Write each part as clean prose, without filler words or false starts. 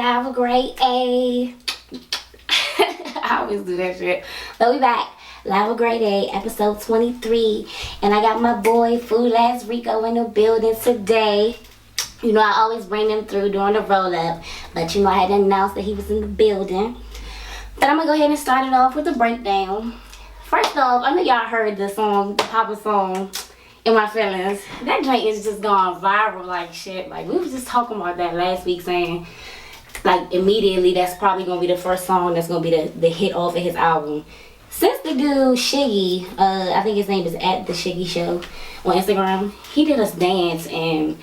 have a great A. I always do that shit. But we back. Have a great A, episode 23. And I got my boy, Food Last Rico, in the building today. You know, I always bring them through during the roll-up. But you know, I had to announce that he was in the building. But I'm going to go ahead and start it off with the breakdown. First off, I know y'all heard the song, the Papa song, In My Feelings. That joint is just going viral like shit. Like, we was just talking about that last week, saying, like, immediately that's probably going to be the first song that's going to be the hit off of his album. Since the dude Shiggy, I think his name is at the Shiggy Show on Instagram, he did us dance, and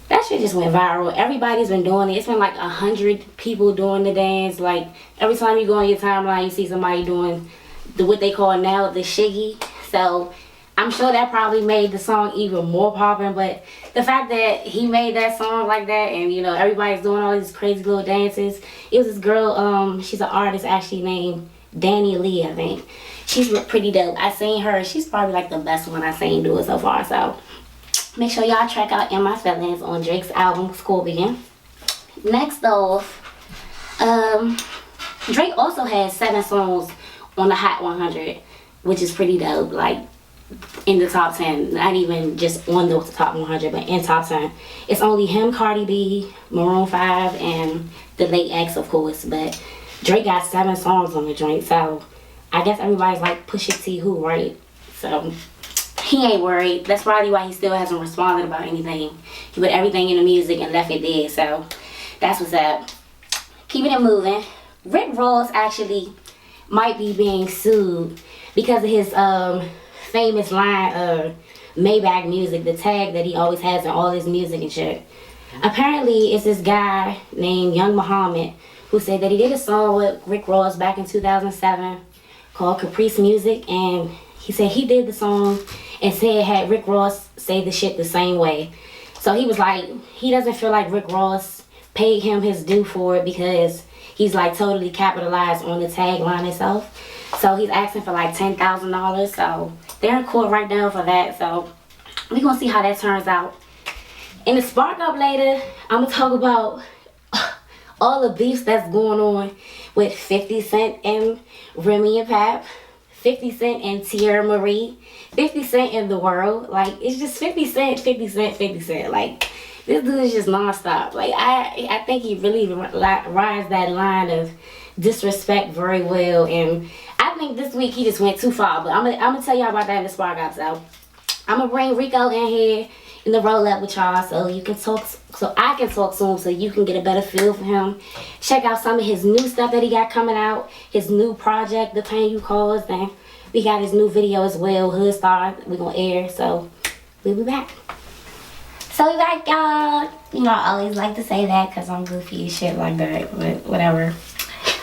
that shit just went viral. Everybody's been doing it. It's been like 100 people doing the dance. Like, every time you go on your timeline, you see somebody doing what they call now the Shiggy. So I'm sure that probably made the song even more popping. But the fact that he made that song like that, and you know, everybody's doing all these crazy little dances. It was this girl, she's an artist actually named Danny Lee, I think. She's pretty dope. I seen her. She's probably like the best one I've seen do it so far. So make sure y'all check out In My Feelings on Drake's album Scorpion. Next off, Drake also has 7 songs on the Hot 100, which is pretty dope. Like, in the top 10, not even just on the top 100, but in top 10. It's only him, Cardi B, Maroon 5, and the late X, of course. But Drake got 7 songs on the joint, so I guess everybody's like Pusha T who, right? So he ain't worried. That's probably why he still hasn't responded about anything. He put everything in the music and left it dead, so that's what's up. Keeping it moving. Rick Ross actually might be being sued because of his famous line of Maybach music, the tag that he always has in all his music and shit. Apparently, it's this guy named Young Muhammad who said that he did a song with Rick Ross back in 2007 called Caprice Music, and he said he did the song and said had Rick Ross say the shit the same way. So he was like, he doesn't feel like Rick Ross paid him his due for it because he's like totally capitalized on the tagline itself. So he's asking for like $10,000. So they're in court right now for that. So we're gonna see how that turns out. In the Spark Up later, I'm gonna talk about all the beefs that's going on with 50 Cent and Remy and Pap, 50 Cent and Tierra Marie, 50 Cent in the world. Like, it's just 50 Cent, 50 Cent, 50 Cent. Like, this dude is just nonstop. Like, I think he really rides that line of disrespect very well. And I think this week he just went too far. But I'm gonna tell y'all about that in the Spark Up. So I'm gonna bring Rico in here in the roll up with y'all so you can talk, so I can talk to him, so you can get a better feel for him. Check out some of his new stuff that he got coming out, his new project, The Pain You Caused, and we got his new video as well, Hood Star, we're gonna air, so we'll be back. So we back, y'all. You know, I always like to say that because I'm goofy as shit like that, but whatever.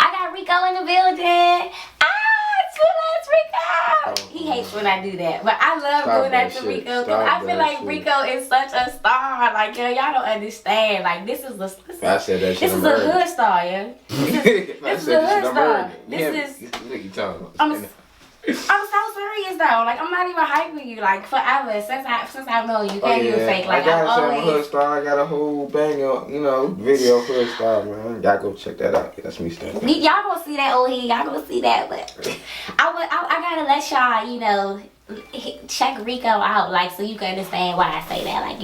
I got Rico in the building. Rico! He hates when I do that, but I love doing that to Rico because I feel like Rico is such a star. Like, yo, y'all don't understand. Like, this is a hood star, yeah. This is a hood star. I'm so serious though. Like, I'm not even hyping you. Like, forever since I've known you, can't even fake. Like, I gotta say I'm a hood star. I got a whole banger, video hood star, man. Y'all go check that out. That's me standing. Y'all gonna see that old head. Y'all gonna see that, but I gotta let y'all, check Rico out, like, so you can understand why I say that. Like,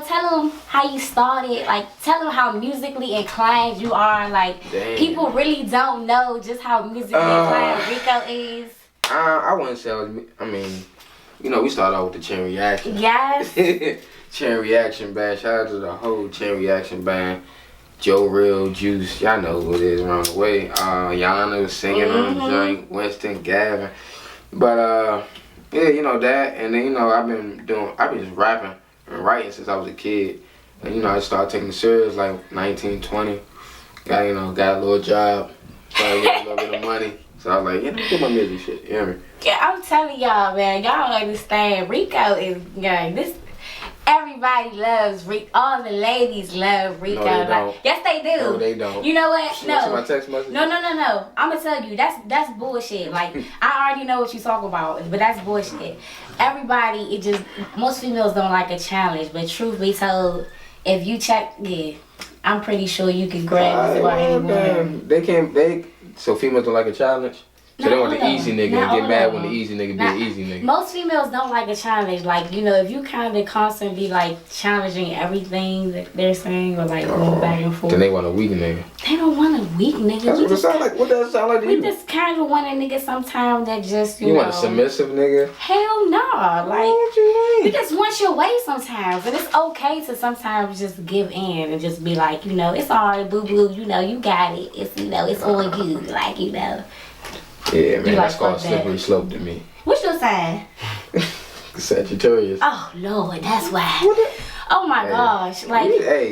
tell them how you started. Like, tell them how musically inclined you are. Like, damn. People really don't know just how musically inclined Rico is. I wouldn't say, we started out with the Chain Reaction. Yes. Chain Reaction band. Shout out to the whole Chain Reaction band. Joe Real, Juice, y'all know who it is around the way. Yana was singing on the joint, Winston, Gavin. But yeah, that, and then I've been just rapping and writing since I was a kid. And I started taking it serious like 19, 20. Got a little job, started getting a little bit of money. So I was like, do my music shit, you hear me? Yeah, I'm telling y'all, man, y'all don't understand. Rico is, everybody loves Rico. All the ladies love Rico. No, they don't. Yes, they do. No, they don't. You know what? No. My text message? No. I'm gonna tell you, that's bullshit. Like, I already know what you talk about, but that's bullshit. Everybody, most females don't like a challenge, but truth be told, if you check, I'm pretty sure you can grab just about anyone. So females don't like a challenge? So they want the easy nigga and get mad when the easy nigga be an easy nigga. Most females don't like a challenge. Like, you know, if you kind of constantly like challenging everything that they're saying or like going back and forth. Then they want a weak nigga. They don't want a weak nigga. That's what it sound like. What does it sound like to you? We just kind of want a nigga sometimes that just, you know. You want a submissive nigga? Hell no. Like, what you mean? You just want your way sometimes. And it's okay to sometimes just give in and just be like, you know, it's alright, boo boo. You know, you got it. It's, you know, it's on you. Like, you know. Yeah, man, that's called slippery slope to me. What's your sign? Sagittarius. Oh, Lord, that's why. Oh, my gosh. Like,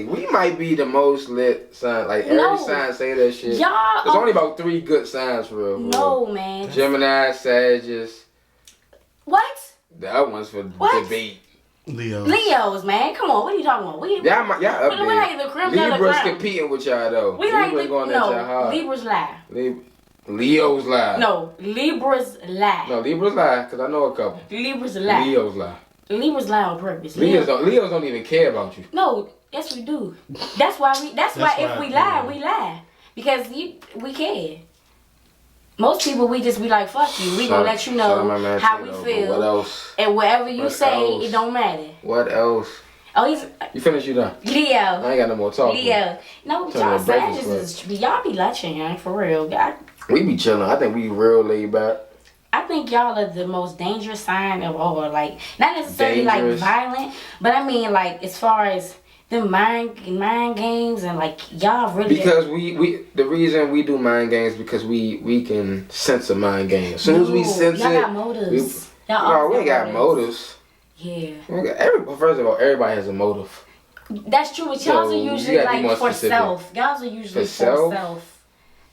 we might be the most lit sign. Like, every sign say that shit. Y'all. There's only about 3 good signs for real. No, man. Gemini, Sagittarius. What? The other one's for debate. Leos, man. Come on, what are you talking about? Y'all up there. We like the creme Libras competing with y'all, though. We like Libras lie. Leos lie. No, Libras lie. No, Libras lie, because I know a couple. Libras lie. Leos lie. Libras lie on purpose. Leos don't even care about you. No, yes we do. That's why if we lie, we lie. Because we care. Most people, we just be like, fuck you. We gonna let you know how we feel. What else? And whatever you say, it don't matter. What else? Oh, you finished, you done? Leo. I ain't got no more talk. Leo. No, y'all Sagittarius, y'all be latching, huh? For real. We be chilling. I think we real laid back. I think y'all are the most dangerous sign of all. Like, not necessarily like violent, but I mean like as far as the mind games and like y'all really. Because the reason we do mind games because we can sense a mind game. As soon as we sense y'all got motives. We ain't got motives. Yeah. First of all, everybody has a motive. That's true, but y'all's are usually like for self. Y'all's are usually for self.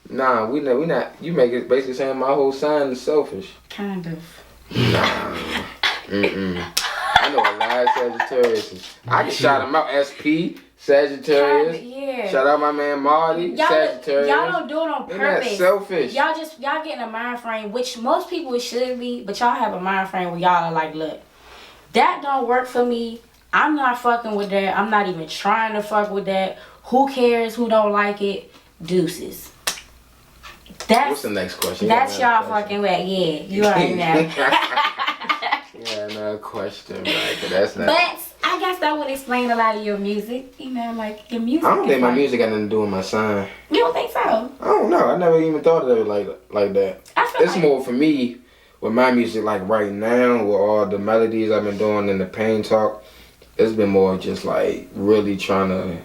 Nah, we not. You make it basically saying my whole sign is selfish. Kind of. Nah. I know a lot of Sagittarius. I can shout them out. SP, Sagittarius. Yeah. Shout out my man Marty, Sagittarius. Y'all don't do it on purpose. Selfish. Y'all get in a mind frame, which most people should be, but y'all have a mind frame where y'all are like, look, that don't work for me. I'm not fucking with that. I'm not even trying to fuck with that. Who cares? Who don't like it? Deuces. What's the next question? That's y'all fucking with. Yeah, you already know. Yeah, another question, right? That's not. But I guess that would explain a lot of your music. You know, like your music. I don't think my music got nothing to do with my sign. You don't think so? I don't know. I never even thought of it like that. It's more for me with my music. Like right now, with all the melodies I've been doing and the pain talk, it's been more just like really trying to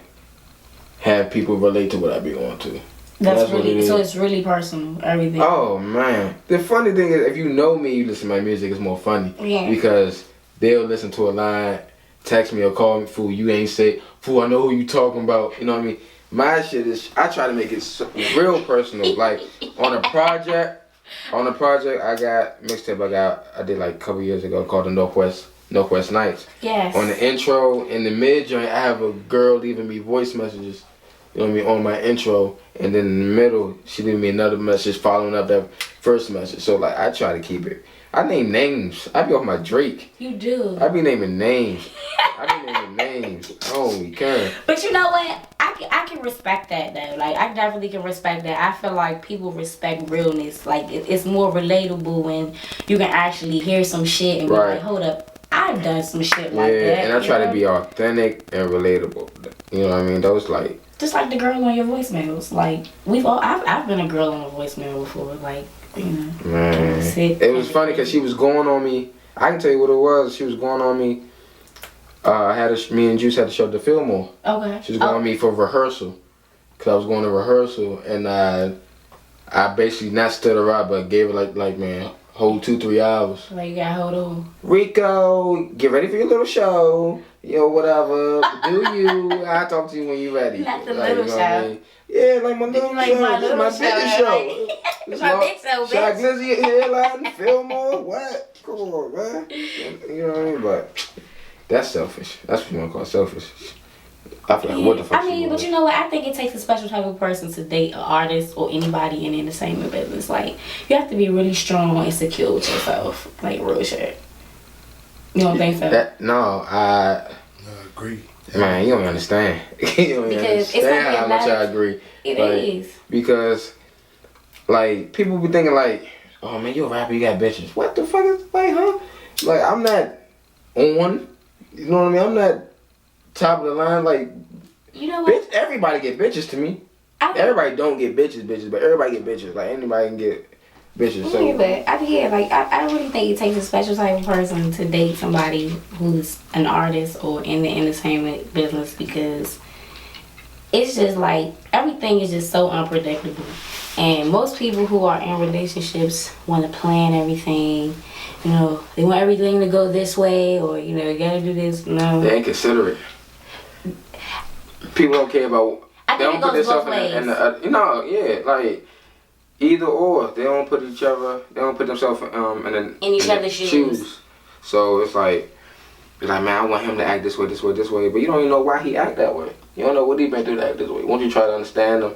have people relate to what I be going to. That's really so. It's really personal. Everything. Oh man, the funny thing is, if you know me, you listen to my music. It's more funny. Yeah. Because they'll listen to a line, text me or call me, fool. You ain't say, fool. I know who you talking about. You know what I mean? My shit is. I try to make it real personal. Like on a project, I got mixtape. I did like a couple years ago called the Northwest Nights. Yes. On the intro, in the mid joint, I have a girl leaving me voice messages. You know what I mean, on my intro, and then in the middle, she leave me another message following up that first message. So like, I try to keep it. I name names. I be off my Drake. You do. I be naming names. Oh, we can. But you know what? I can respect that though. Like I definitely can respect that. I feel like people respect realness. Like it's more relatable when you can actually hear some shit and be like, hold up, I've done some shit like that. Yeah, and I try to be authentic and relatable. You know what I mean? Those like. Just like the girl on your voicemails. Like I've been a girl on a voicemail before. Like you know. Man, it was funny because she was going on me. I can tell you what it was. She was going on me. Me and Juice had to show the Fillmore. Okay. She was going on me for rehearsal. Cause I was going to rehearsal and I basically not stood her out but gave her like man, whole 2-3 hours. Like you got hold on. RICO, get ready for your little show. Yo, whatever. Do you? I'll talk to you when you're ready. Not the little show. I mean? Yeah, like my little like show. My this is my biggest show. It's my big show, bitch. Shot Glizzy, Hairline, Fillmore. What? Come on, man. You know what I mean? But that's selfish. That's what you want to call selfish. I feel like, what the fuck? I mean, but you know what? I think it takes a special type of person to date an artist or anybody in the entertainment business. Like, you have to be really strong and secure with yourself. Like, real shit. You don't think so? No, I agree. Man, you don't understand. You don't Because understand how much I agree. It is. Because, like, people be thinking, like, oh, man, you a rapper, you got bitches. What the fuck is, like, huh? Like, I'm not on, you know what I mean? I'm not top of the line, like, you know what? Bitch, everybody get bitches to me. Everybody don't get bitches, but everybody get bitches. Like, anybody can get bitches. So. Yeah, but I don't really think it takes a special type of person to date somebody who's an artist or in the entertainment business, because it's just like everything is just so unpredictable. And most people who are in relationships want to plan everything. You know, they want everything to go this way, or, you know, you gotta do this. No. They ain't considerate. People don't care about. I They think don't it goes put both themselves ways. in the you know, yeah, like either or. They don't put each other. They don't put themselves in each other's shoes. So it's like man, I want him to act this way, this way, this way, but you don't even know why he act that way. You don't know what he been through to act this way. Once you try to understand him,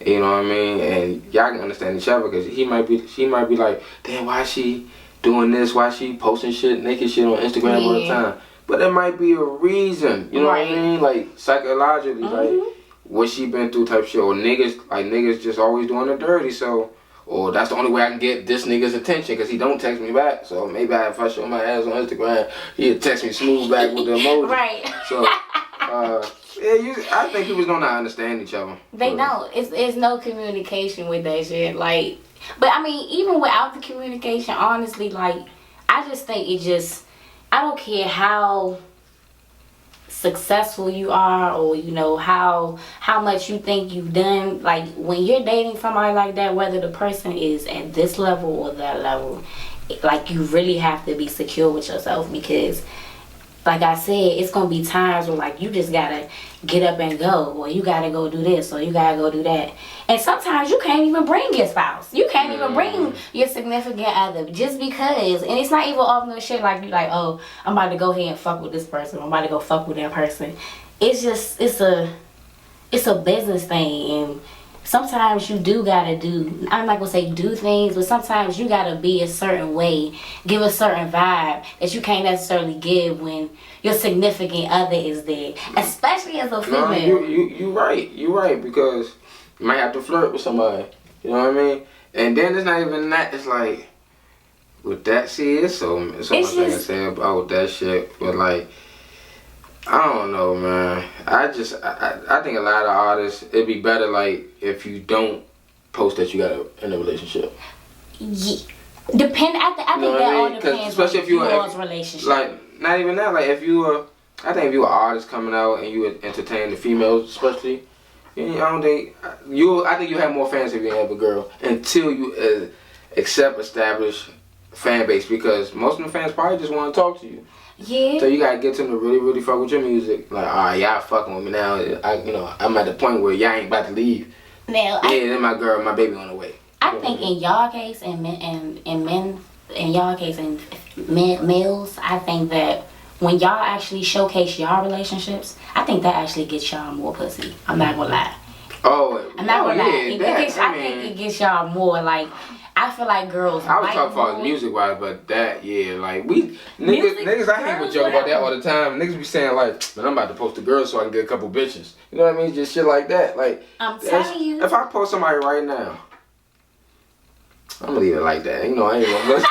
you know what I mean, and y'all can understand each other, because she might be like, damn, why is she doing this? Why is she posting shit, naked shit on Instagram all the time? But there might be a reason, you know what I mean? Like, psychologically, like, what she been through type shit. Or niggas just always doing the dirty, so, or that's the only way I can get this nigga's attention, because he don't text me back. So maybe if I show my ass on Instagram, he'll text me smooth back with the emoji. Right. So, I think people don't understand each other. They don't. It's no communication with that shit. Like, but I mean, even without the communication, honestly, like, I just think I don't care how successful you are, or, you know, how much you think you've done. Like, when you're dating somebody like that, whether the person is at this level or that level, like, you really have to be secure with yourself, because, like I said, it's gonna be times where, like, you just gotta get up and go, or you gotta go do this, or you gotta go do that. And sometimes you can't even bring your spouse. You can't even bring your significant other, just because. And it's not even off no shit like you like, oh, I'm about to go ahead and fuck with this person. I'm about to go fuck with that person. It's just, it's a business thing. And sometimes you do gotta do, I'm not gonna say do things, but sometimes you gotta be a certain way, give a certain vibe that you can't necessarily give when your significant other is there, especially as a female. No, you right, because you might have to flirt with somebody, you know what I mean? And then it's not even that, it's like, with that, see, it's so much I can say about that shit, but like, I don't know, man. I think a lot of artists, it'd be better, like, if you don't post that you got in a relationship. Yeah. I think that all depends, especially if you y'all's relationship. Like, not even that, like, if you were, I think if you were an artist coming out and you would entertain the females, especially, I think you have more fans if you have a girl, until you establish fan base, because most of the fans probably just want to talk to you. Yeah. So you gotta get them to really, really fuck with your music. Like, alright, y'all fucking with me now. I'm at the point where y'all ain't about to leave. Now, then my girl, my baby on the way. I think in y'all case and males, I think that when y'all actually showcase y'all relationships, I think that actually gets y'all more pussy. I'm not gonna lie. I'm not gonna lie. I think it gets y'all more, like, I feel like girls. I was talking about music wise, but that, yeah, like, niggas, I hate with joke about that all the time. Niggas be saying, like, man, I'm about to post a girl so I can get a couple bitches. You know what I mean? Just shit like that. Like, I'm telling you. If I post somebody right now, I'm gonna leave it like that. You know, I ain't gonna.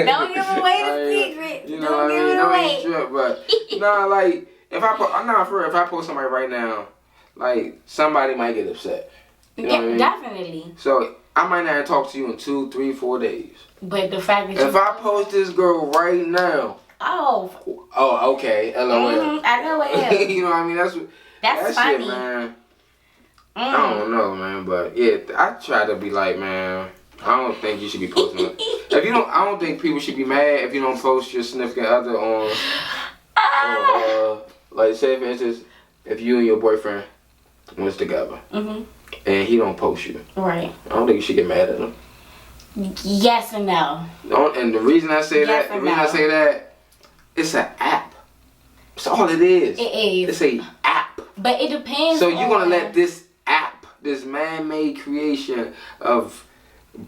Don't give away the secret. You know what I mean? Don't even trip, but nah, like, if I post somebody right now, like, somebody might get upset. You know what I mean? Definitely. So I might not talk to you in 2, 3, 4 days. But the fact that if I post this girl right now. Oh, okay. LOL. I know it. You know what I mean? That's funny. Shit, man. I don't know, man, but yeah, I try to be like, man, I don't think you should be posting it. I don't think people should be mad if you don't post your significant other on like, say for instance, if you and your boyfriend was together. And he don't post you. Right. I don't think you should get mad at him. Yes and no. And the reason I say that, it's an app. That's all it is. It is. It's an app. But it depends. So you're gonna let this app, this man-made creation of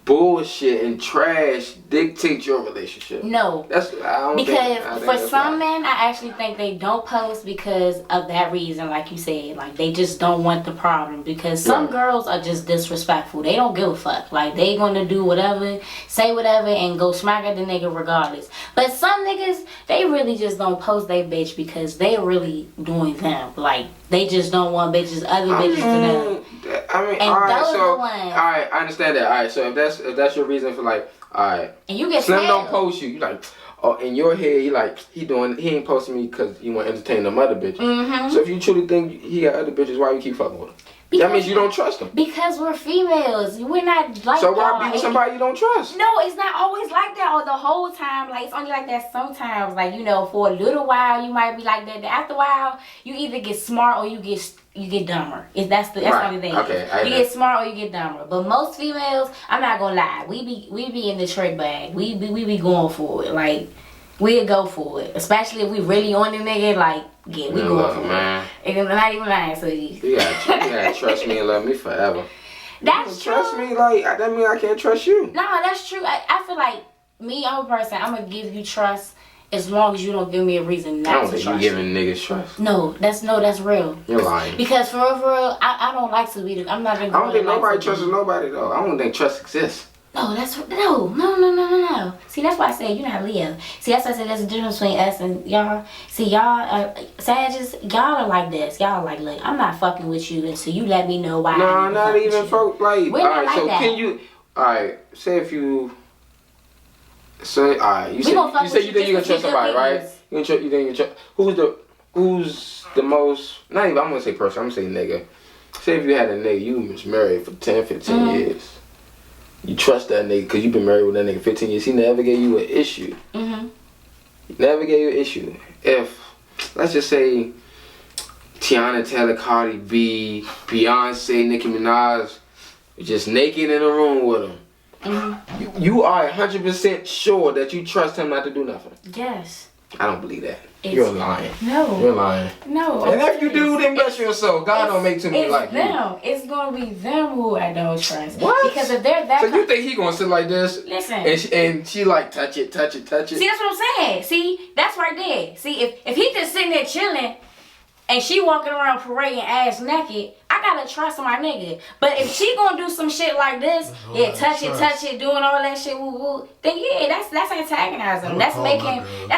bullshit and trash dictate your relationship. No. Because for some men, I actually think they don't post because of that reason, like you said. Like, they just don't want the problem. Because some girls are just disrespectful. They don't give a fuck. Like, they gonna do whatever, say whatever, and go smack at the nigga regardless. But some niggas, they really just don't post their bitch because they really doing them. Like, they just don't want other bitches to know. I mean, and alright, those so, are the ones. alright, I understand that. Alright, so if that's your reason for like, alright. And you get Slim scared. don't post you. You like, oh, in your head, you like, he ain't posting me because he want to entertain them other bitches. Mm-hmm. So if you truly think he got other bitches, why you keep fucking with him? That means you don't trust them. Because we're females. We're not like so why be with somebody you don't trust? No, it's not always like that or the whole time. Like, it's only like that sometimes. Like, you know, for a little while, you might be like that. After a while, you either get smart or you get dumber. That's the only thing. Okay, you get smart or you get dumber. But most females, I'm not gonna lie, we be in the trick bag. We be going for it. Like, we'll go for it. Especially if we really on the nigga, like, yeah, we going for it. And I'm not even lying to you. You gotta trust me and love me forever. That's true. Trust me, like, that mean I can't trust you. No, that's true. I feel like me, I'm a person, I'm gonna give you trust as long as you don't give me a reason not to trust you. I don't think you giving niggas trust. No, that's real. You're lying. Because for real, I don't like to be I'm not gonna I don't think nobody trusts nobody though. I don't think trust exists. No, no. See, that's why I say you're not Leo. See, that's why I said there's a difference between us and y'all. See, y'all, Sagittarius, y'all are like this. Y'all are like, look, I'm not fucking with you until you let me know why. No, not even folk like. We're not like so that. Can you? Alright, say if you. Say, alright, you say you think you can trust somebody, right? You think you can trust. Who's the most? Not even. I'm gonna say person. I'm gonna say nigga. Say if you had a nigga you was married for 10, 15 years. You trust that nigga because you've been married with that nigga 15 years. He never gave you an issue. Mm-hmm. He never gave you an issue. If, let's just say, Tiana Taylor, Cardi B, Beyonce, Nicki Minaj, just naked in a room with him. Mm-hmm. You are 100% sure that you trust him not to do nothing. Yes. I don't believe that. You're lying. No. You're lying. No. And if you do, then bless your soul. God don't make too many like them. It's gonna be them who I don't trust. What? Because if they're that. So you think he gonna sit like this? Listen. And she like touch it. See, that's what I'm saying. See, that's right there. See, if he just sitting there chilling, and she walking around parading ass naked, I gotta trust my nigga. But if she gonna do some shit like this, touch it, doing all that shit, woo, then that's antagonizing. That's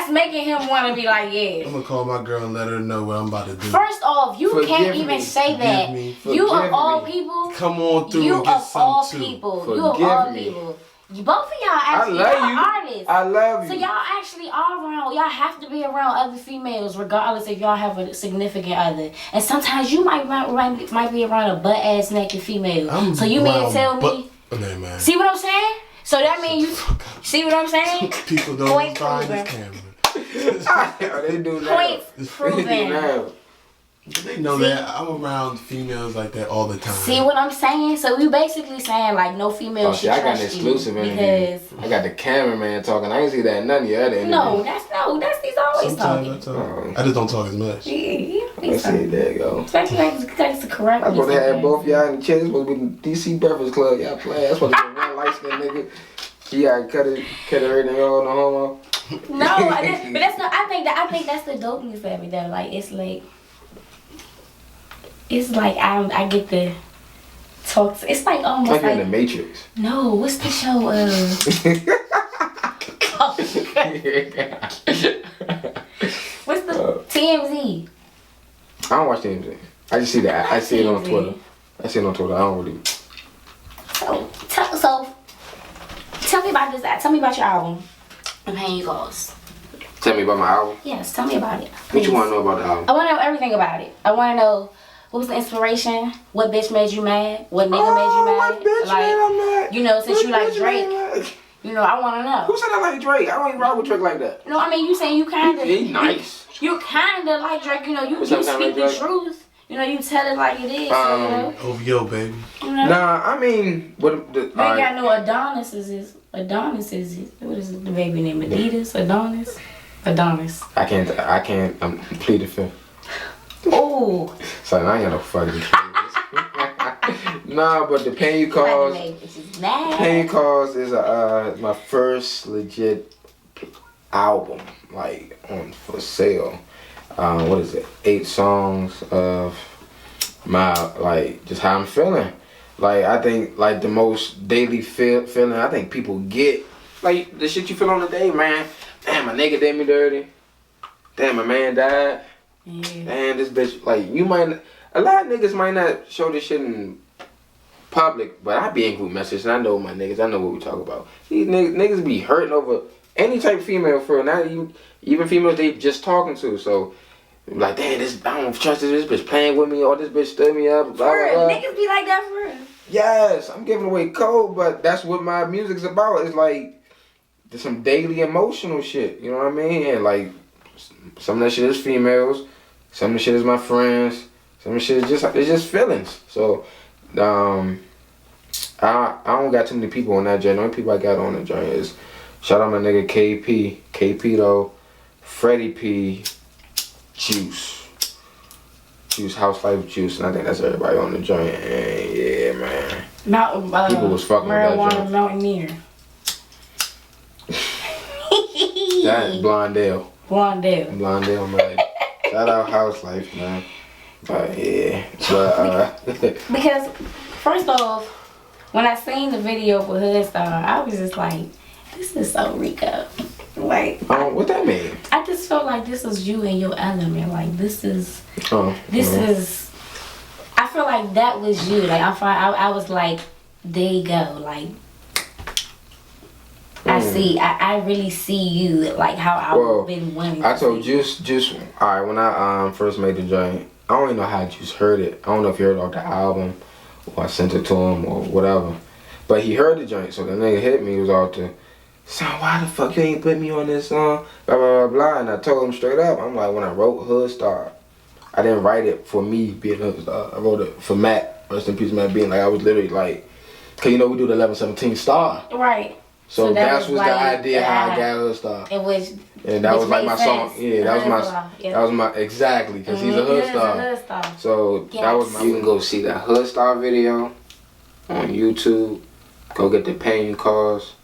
making him wanna be like, yeah. I'm gonna call my girl and let her know what I'm about to do. First off, you can't even say that. You of all people, come on through. You and get of all too. people, you of all people. Both of y'all actually y'all artists. I love you. So y'all actually are around. Y'all have to be around other females, regardless if y'all have a significant other. And sometimes you might be around a butt ass naked female. So you mean to tell me? Man. See what I'm saying? So that means you see what I'm saying? People don't find this camera. They do now. Point proven. They know that I'm around females like that all the time. See what I'm saying? So we basically saying like no female should I got trust an exclusive you because I got the cameraman talking. I ain't see that in none of your other interviews. That's he's always sometimes talking. I just don't talk as much. Let's see, there you go. Especially that's the correct. I'm supposed to have both y'all in the chair. This supposed to be the DC Breakfast Club. Y'all playing. That's supposed to be one light skinned nigga. He got cut everything on the homo. No, but that's not. I think that's the dopeness of it though. Like it's like I get to talk to, it's like almost like in the Matrix. No, what's the show what's the TMZ? I don't watch TMZ. I just see that. I see it on Twitter. I don't really. So tell me about this. Tell me about your album. I'm paying you calls. Tell me about my album? Yes, tell me about it. What you want to know about the album? I want to know everything about it. I want to know what was the inspiration? What bitch made you mad? What nigga made you mad? What bitch made I mad? You know, since you like Drake. You know, I want to know. Who said I like Drake? I don't even rock with Drake like that. No, I mean, you saying you kind of... He nice. You kind of like Drake. You know, you speak the truth. You know, you tell it like it is. OVO, baby. You know? Nah, I mean... You ain't got no Adonis is it? What is the baby name? Adidas? Adonis. I can't. I'm pleading fifth. Oh. So I ain't got no fucking kids. Nah, but the Pain You Cause. Pain You Cause is my first legit album, like for sale. What is it? 8 songs of my just how I'm feeling. Like I think the most daily feeling I think people get, like the shit you feel on the day, man. Damn, my nigga did me dirty. Damn, my man died. Yeah. Damn, this bitch. Like a lot of niggas might not show this shit in public, but I be in group messages and I know my niggas. I know what we talk about. These niggas be hurting over any type of female for real. Not even females they just talking to. So like, damn, I don't trust this bitch playing with me or this bitch stood me up. Blah, For real, blah, blah. niggas be like that for real. Yes, I'm giving away code, but that's what my music's about. It's like there's some daily emotional shit. You know what I mean? And like some of that shit is females, some of the shit is my friends, some of the shit is just feelings. So I don't got too many people on that joint. The only people I got on the joint is shout out my nigga KP though, Freddie P, Juice House Life Juice, and I think that's everybody on the joint. And yeah, man. People was fucking with that Marijuana joint. Mountaineer. That Blondell, man. Shout out House Life, man. But yeah, Because first off, when I seen the video for Hood Star, I was just like, this is so RICO. Like, what that mean? I just felt like this is you in your element. Like this is. I feel like that was you. Like I was like, there you go. Like I really see you. Like how I've been wanting. I told Juice. All right, when I first made the joint, I don't even know how Juice heard it. I don't know if he heard it off the album or I sent it to him or whatever. But he heard the joint, so the nigga hit me. He was out to, son, why the fuck you ain't put me on this song? Blah, blah, blah, blah. And I told him straight up, I'm like, when I wrote Hood Star, I didn't write it for me being Hood Star. I wrote it for Matt. Rest in peace, Matt being like, I was literally like, cause you know we do the 11-17 Star. Right. So that was like the idea how I got Hood Star. And that was like my song. Yeah, that was my exactly, because he's a Hood Star. So that was my. You can go see that Hood Star video on YouTube. Go get the Pain You Cause.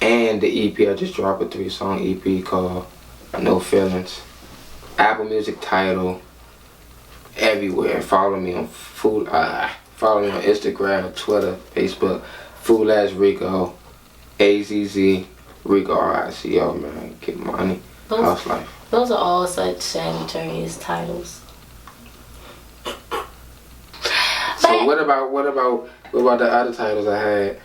And the EP, I just dropped a 3-song EP called No Feelings. Apple Music title. Everywhere. Follow me on Instagram, Twitter, Facebook. Fool Ass Rico. AZZ. Rico RICO, man. Get money. House life. Those are all such Sagittarius titles. So what about the other titles I had?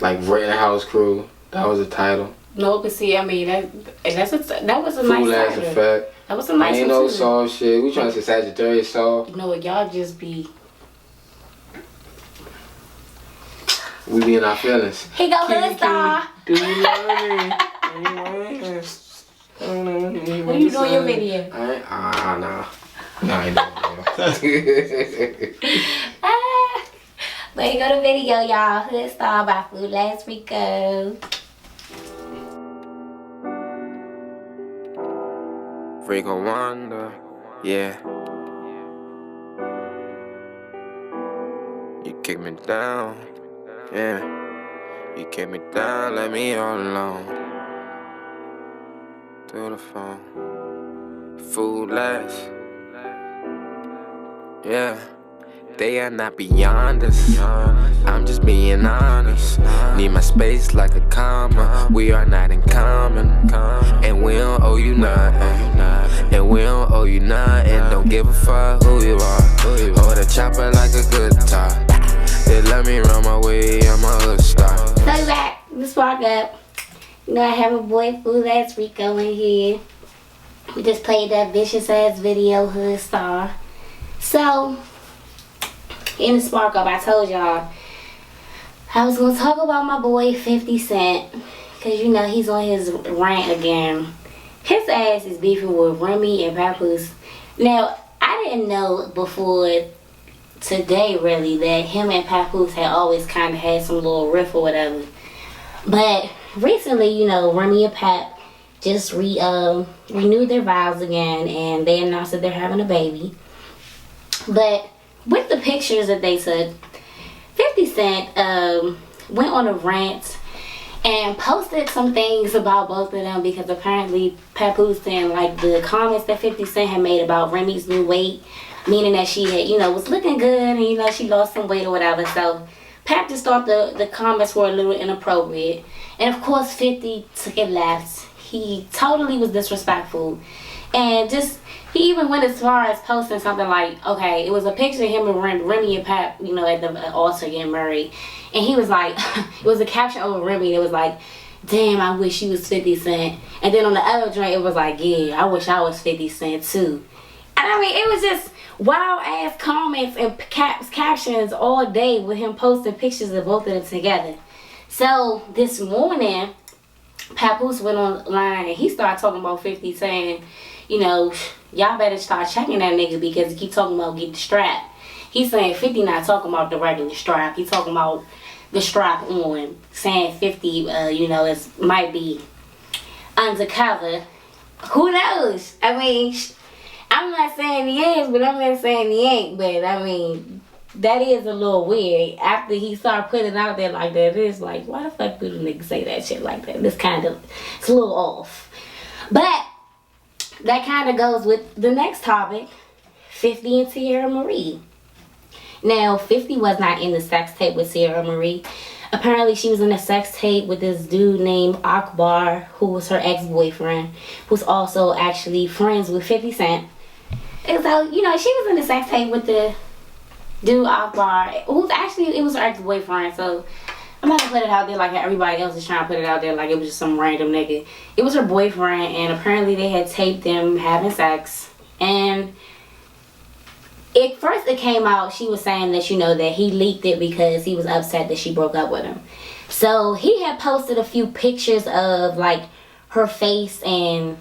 Like Rain House Crew. That was a title. No, but see, I mean that was a nice Fool Ass title. Effect. That was a nice Ain't one no too. soft shit. We trying to say Sagittarius soft. You know what? Y'all just be. We be in our feelings. He go Hood Star. Do you love me? What are you doing your video? No, I ain't doing it. But you go to video, y'all. Hood Star by Food Ass Rico. Rico Wonder, yeah. You kick me down, yeah. You kick me down, let me all alone. To the phone, Fool Ass, yeah. They are not beyond us. I'm just being honest. Need my space like a comma. We are not in common. And we don't owe you nothing. And we don't owe you nothing. Don't give a fuck who you are. Hold a chopper like a guitar. They let me run my way, I'm a Hood Star. So back, let's spark up. You know I have a boy Food Ass Rico in here. We just played that vicious ass video, Hood Star. So in the spark up, I told y'all I was gonna talk about my boy 50 Cent, cause you know he's on his rant again. His ass is beefing with Remy and Papoose. Now I didn't know before today really that him and Papoose had always kind of had some little riff or whatever. But recently, you know, Remy and Pap just renewed their vows again, and they announced that they're having a baby. But with the pictures that they took, 50 Cent went on a rant and posted some things about both of them because apparently Papoose saying like the comments that 50 Cent had made about Remy's new weight, meaning that she had, you know, was looking good and, you know, she lost some weight or whatever. So Pap just thought the comments were a little inappropriate. And of course 50 took it left. He totally was disrespectful. And just, he even went as far as posting something like, okay, it was a picture of him and Remy and Pap, you know, at the altar getting married. And he was like, it was a caption over Remy and it was like, damn, I wish you was 50 Cent. And then on the other joint, it was like, yeah, I wish I was 50 Cent too. And I mean, it was just wild ass comments and captions all day with him posting pictures of both of them together. So this morning, Papoose went online and he started talking about 50 saying, you know, y'all better start checking that nigga because he keep talking about get the strap. He's saying 50 not talking about the regular strap. He talking about the strap on, saying 50, you know, might be undercover. Who knows? I mean, I'm not saying he is, but I'm not saying he ain't. But I mean, that is a little weird. After he started putting it out there like that, it's like, why the fuck do the niggas say that shit like that? It's a little off. But that kind of goes with the next topic, 50 and Tierra Marie. Now, 50 was not in the sex tape with Tierra Marie. Apparently, she was in a sex tape with this dude named Akbar, who was her ex-boyfriend, who's also actually friends with 50 Cent. And so, you know, she was in the sex tape with the dude Akbar, who's actually, it was her ex-boyfriend, so I'm not gonna put it out there like everybody else is trying to put it out there like it was just some random nigga. It was her boyfriend, and apparently they had taped them having sex. And first it came out, she was saying that, you know, that he leaked it because he was upset that she broke up with him. So he had posted a few pictures of like her face and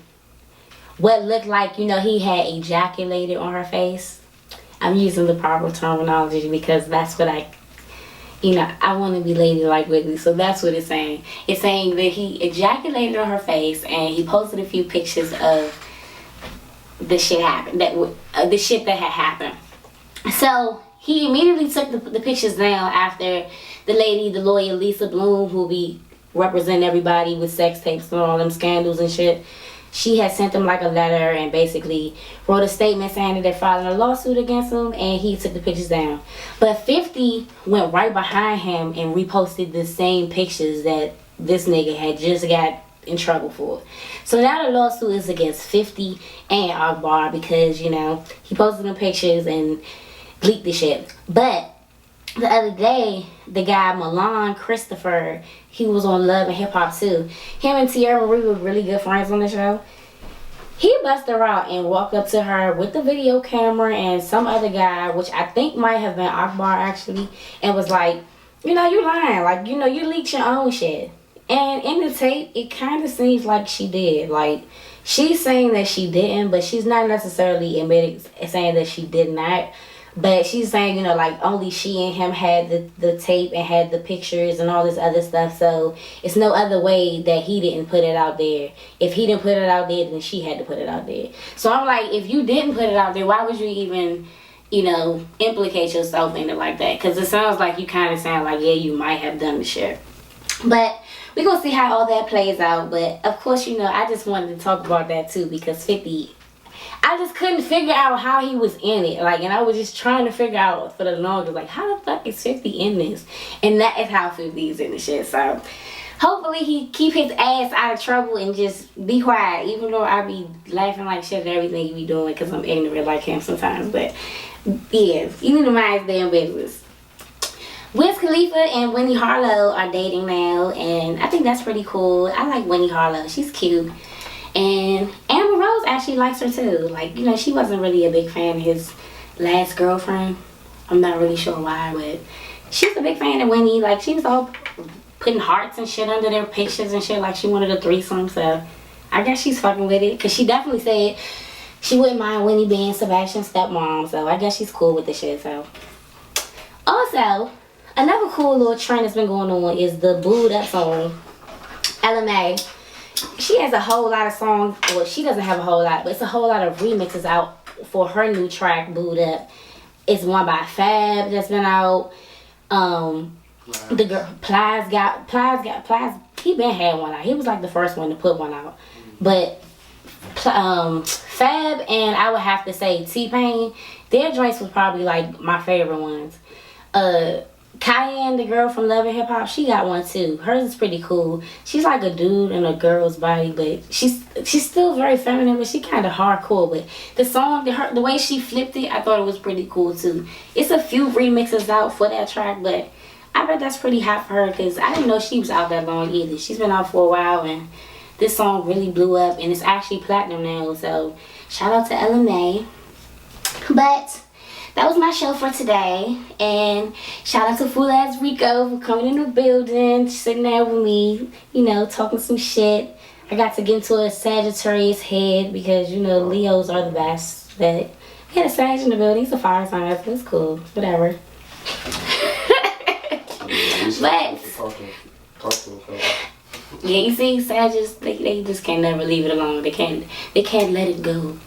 what looked like, you know, he had ejaculated on her face. I'm using the proper terminology because that's what I want to be ladylike with it, so that's what it's saying. It's saying that he ejaculated on her face and he posted a few pictures of the shit the shit that had happened. So he immediately took the pictures down after the lawyer Lisa Bloom, who be representing everybody with sex tapes and all them scandals and shit. She had sent him like a letter and basically wrote a statement saying that they're filing a lawsuit against him, and he took the pictures down. But 50 went right behind him and reposted the same pictures that this nigga had just got in trouble for. So now the lawsuit is against 50 and Akbar because, you know, he posted them pictures and leaked the shit. But the other day, the guy Milan Christopher, he was on Love and Hip Hop too. Him and Tierra Marie were really good friends on the show. He busted her out and walked up to her with the video camera and some other guy, which I think might have been Akbar actually, and was like, you know, you lying. Like, you know, you leaked your own shit. And in the tape, it kind of seems like she did. Like, she's saying that she didn't, but she's not necessarily saying that she did not. But she's saying, you know, like only she and him had the tape and had the pictures and all this other stuff. So it's no other way that he didn't put it out there. If he didn't put it out there, then she had to put it out there. So I'm like, if you didn't put it out there, why would you even, you know, implicate yourself in it like that? Because it sounds like you kind of sound like, yeah, you might have done the shit. But we're going to see how all that plays out. But of course, you know, I just wanted to talk about that too because 50... I just couldn't figure out how he was in it. Like, and I was just trying to figure out for the longest, like, how the fuck is 50 in this? And that is how 50 is in the shit. So, hopefully he keep his ass out of trouble and just be quiet. Even though I be laughing like shit at everything he be doing because I'm ignorant like him sometimes. But, yeah, you need to mind his damn business. Wiz Khalifa and Winnie Harlow are dating now. And I think that's pretty cool. I like Winnie Harlow. She's cute. And Amber Rose actually likes her too. Like, you know, she wasn't really a big fan of his last girlfriend. I'm not really sure why, but she's a big fan of Winnie. Like, she was all putting hearts and shit under their pictures and shit. Like, she wanted a threesome. So, I guess she's fucking with it. Because she definitely said she wouldn't mind Winnie being Sebastian's stepmom. So, I guess she's cool with the shit. So, also, another cool little trend that's been going on is the Booed Up song. LMA. She has a whole lot of songs. Well, she doesn't have a whole lot, but it's a whole lot of remixes out for her new track, Booed Up. It's one by Fab that's been out. The girl Plies. He been had one out. He was like the first one to put one out, but Fab and I would have to say T-Pain. Their joints was probably like my favorite ones. Cayenne, the girl from Love and Hip Hop, she got one too. Hers is pretty cool. She's like a dude in a girl's body, but she's still very feminine, but she kind of hardcore. But the song, the way she flipped it, I thought it was pretty cool too. It's a few remixes out for that track, but I bet that's pretty hot for her because I didn't know she was out that long either. She's been out for a while, and this song really blew up, and it's actually platinum now. So shout out to LMA. But that was my show for today, and shout out to Fool Ass Rico for coming in the building, sitting there with me, you know, talking some shit. I got to get into a Sagittarius head because, you know, Leos are the best. But we had a Sag in the building. He's a fire sign, so it's cool. Whatever. But yeah, you see, Sagittarius, they just can never leave it alone. They can't let it go.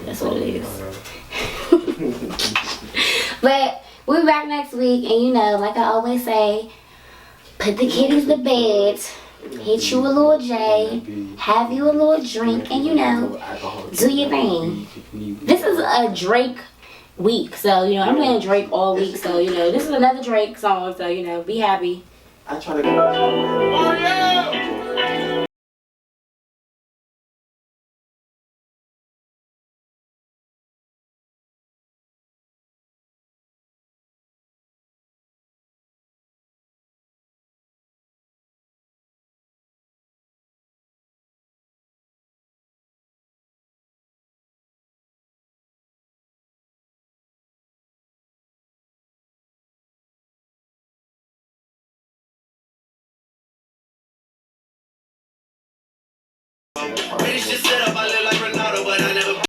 That's what it is. But we'll be back next week, and you know, like I always say, put the kitties to bed, hit you a little J, have you a little drink, and you know, do your thing. This is a Drake week, so you know, I'm playing Drake all week, so you know, this is another Drake song, so you know, be happy. I try to go. Bitch just set up, I look like Ronaldo, but I never